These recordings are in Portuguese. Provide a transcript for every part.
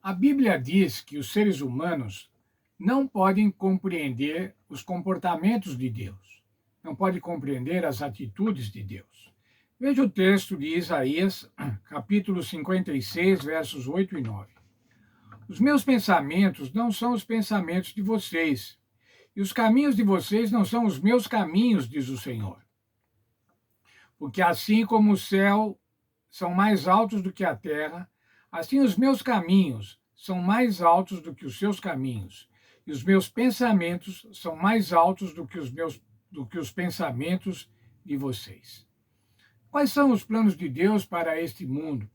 A Bíblia diz que os seres humanos não podem compreender os comportamentos de Deus, não podem compreender as atitudes de Deus. Veja o texto de Isaías, capítulo 56, versos 8 e 9. Os meus pensamentos não são os pensamentos de vocês, e os caminhos de vocês não são os meus caminhos, diz o Senhor. Porque assim como o céu são mais altos do que a terra, assim os meus caminhos são mais altos do que os seus caminhos, e os meus pensamentos são mais altos do que os pensamentos de vocês. Quais são os planos de Deus para este mundo?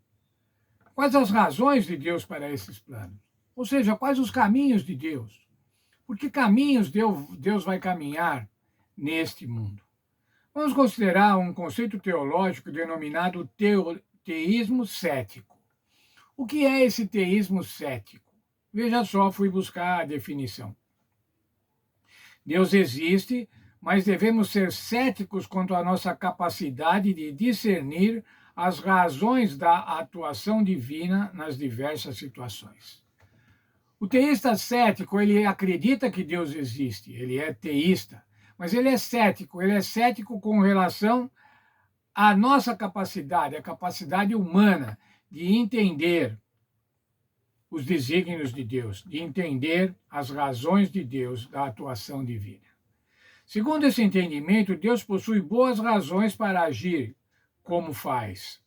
Quais as razões de Deus para esses planos? Ou seja, quais os caminhos de Deus? Por que caminhos Deus vai caminhar neste mundo? Vamos considerar um conceito teológico denominado teísmo cético. O que é esse teísmo cético? Veja só, fui buscar a definição. Deus existe, mas devemos ser céticos quanto à nossa capacidade de discernir as razões da atuação divina nas diversas situações. O teísta cético, ele acredita que Deus existe, ele é teísta, mas ele é cético com relação à nossa capacidade, a capacidade humana de entender os desígnios de Deus, de entender as razões de Deus, da atuação divina. Segundo esse entendimento, Deus possui boas razões para agir como faz,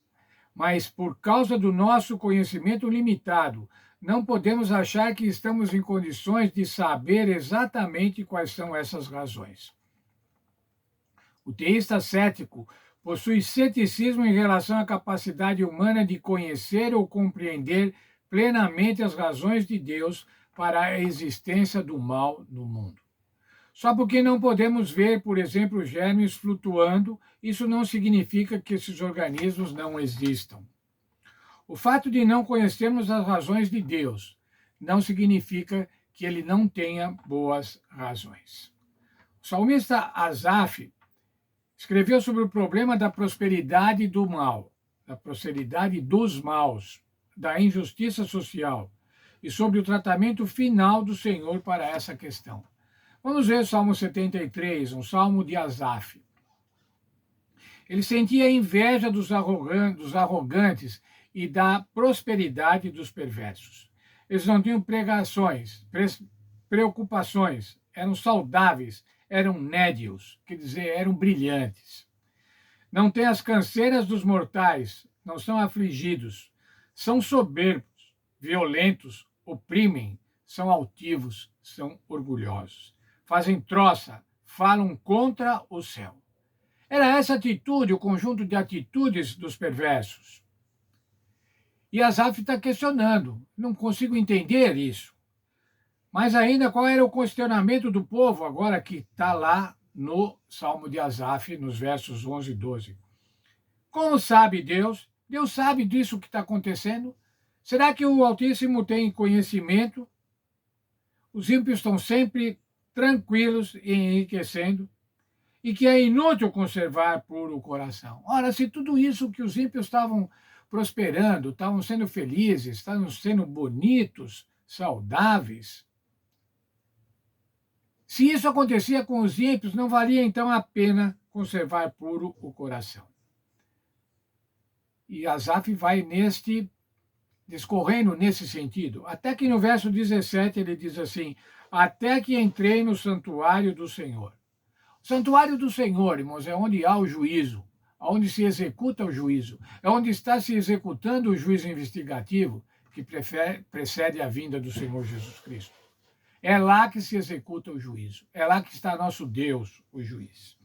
mas por causa do nosso conhecimento limitado, não podemos achar que estamos em condições de saber exatamente quais são essas razões. O teísta cético possui ceticismo em relação à capacidade humana de conhecer ou compreender plenamente as razões de Deus para a existência do mal no mundo. Só porque não podemos ver, por exemplo, germes flutuando, isso não significa que esses organismos não existam. O fato de não conhecermos as razões de Deus não significa que ele não tenha boas razões. O salmista Asaf escreveu sobre o problema da prosperidade do mal, da prosperidade dos maus, da injustiça social e sobre o tratamento final do Senhor para essa questão. Vamos ver o Salmo 73, um salmo de Asaf. Ele sentia inveja dos arrogantes e da prosperidade dos perversos. Eles não tinham preocupações, eram saudáveis, eram nédios, quer dizer, eram brilhantes. Não têm as canseiras dos mortais, não são afligidos, são soberbos, violentos, oprimem, são altivos, são orgulhosos. Fazem troça, falam contra o céu. Era essa atitude, o conjunto de atitudes dos perversos. E Asaf está questionando, não consigo entender isso. Mas ainda, qual era o questionamento do povo, agora que está lá no Salmo de Asaf, nos versos 11 e 12? Como sabe Deus? Deus sabe disso que está acontecendo? Será que o Altíssimo tem conhecimento? Os ímpios estão sempre tranquilos e enriquecendo, e que é inútil conservar puro o coração. Ora, se tudo isso que os ímpios estavam prosperando, estavam sendo felizes, estavam sendo bonitos, saudáveis, se isso acontecia com os ímpios, não valia então a pena conservar puro o coração. E Asaf vai discorrendo nesse sentido, até que no verso 17 ele diz assim: até que entrei no santuário do Senhor. O santuário do Senhor, irmãos, é onde há o juízo, onde se executa o juízo, é onde está se executando o juízo investigativo que precede a vinda do Senhor Jesus Cristo. É lá que se executa o juízo, é lá que está nosso Deus, o juiz.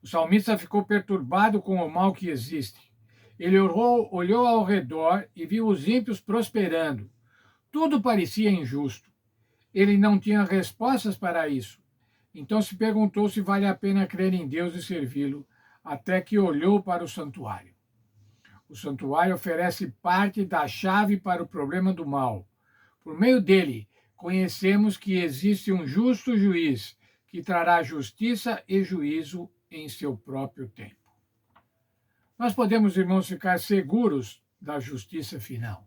O salmista ficou perturbado com o mal que existe. Ele olhou ao redor e viu os ímpios prosperando. Tudo parecia injusto. Ele não tinha respostas para isso. Então se perguntou se vale a pena crer em Deus e servi-lo, até que olhou para o santuário. O santuário oferece parte da chave para o problema do mal. Por meio dele, conhecemos que existe um justo juiz que trará justiça e juízo em seu próprio tempo. Nós podemos, irmãos, ficar seguros da justiça final.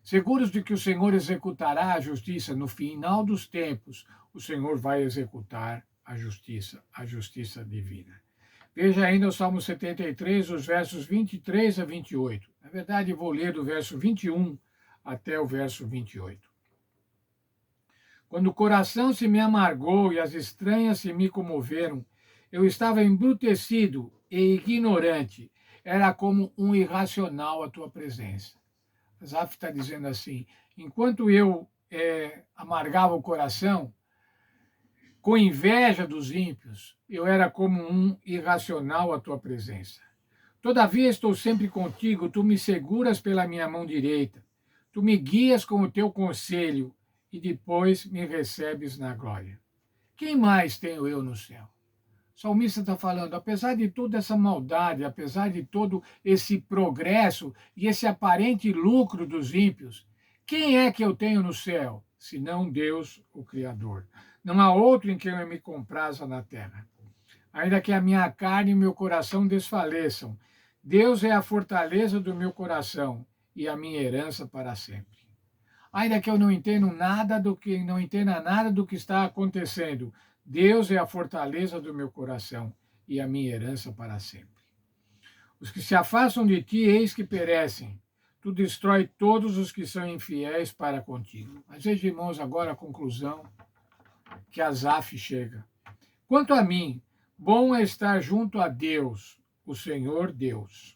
seguros de que o Senhor executará a justiça no final dos tempos. O Senhor vai executar a justiça divina. Veja ainda o Salmo 73, os versos 23 a 28. Na verdade, vou ler do verso 21 até o verso 28. Quando o coração se me amargou e as estranhas se me comoveram, eu estava embrutecido e ignorante. Era como um irracional à tua presença. Asaf está dizendo assim: enquanto eu amargava o coração, com inveja dos ímpios, eu era como um irracional à tua presença. Todavia estou sempre contigo, tu me seguras pela minha mão direita, tu me guias com o teu conselho e depois me recebes na glória. Quem mais tenho eu no céu? O salmista está falando, apesar de toda essa maldade, apesar de todo esse progresso e esse aparente lucro dos ímpios, quem é que eu tenho no céu, senão Deus, o Criador? Não há outro em quem eu me compraza na terra. Ainda que a minha carne e meu coração desfaleçam, Deus é a fortaleza do meu coração e a minha herança para sempre. Ainda que eu não entenda nada do que está acontecendo, Deus é a fortaleza do meu coração e a minha herança para sempre. Os que se afastam de ti, eis que perecem. Tu destrói todos os que são infiéis para contigo. Mas veja, irmãos, agora a conclusão que Asaf chega. Quanto a mim, bom é estar junto a Deus, o Senhor Deus.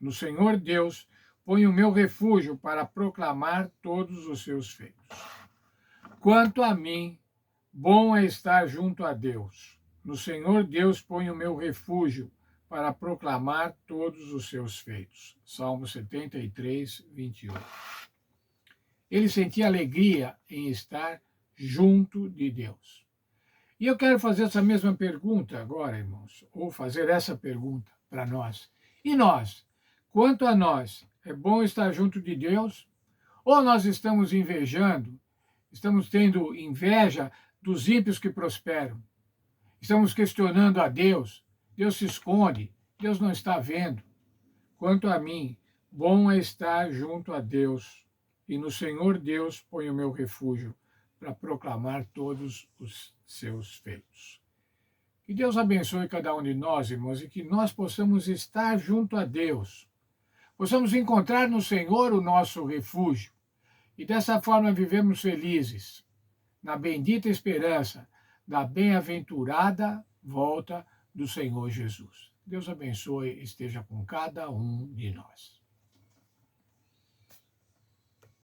No Senhor Deus, ponho o meu refúgio para proclamar todos os seus feitos. Quanto a mim, bom é estar junto a Deus. No Senhor Deus ponho o meu refúgio para proclamar todos os seus feitos. Salmo 73, 28. Ele sentia alegria em estar junto de Deus. E eu quero fazer essa mesma pergunta agora, irmãos, ou fazer essa pergunta para nós. E nós? Quanto a nós, é bom estar junto de Deus? Ou nós estamos invejando, estamos tendo inveja dos ímpios que prosperam? Estamos questionando a Deus? Deus se esconde, Deus não está vendo. Quanto a mim, bom é estar junto a Deus, e no Senhor Deus ponho o meu refúgio para proclamar todos os seus feitos. Que Deus abençoe cada um de nós, irmãos, e que nós possamos estar junto a Deus, possamos encontrar no Senhor o nosso refúgio, e dessa forma vivemos felizes, na bendita esperança da bem-aventurada volta do Senhor Jesus. Deus abençoe e esteja com cada um de nós.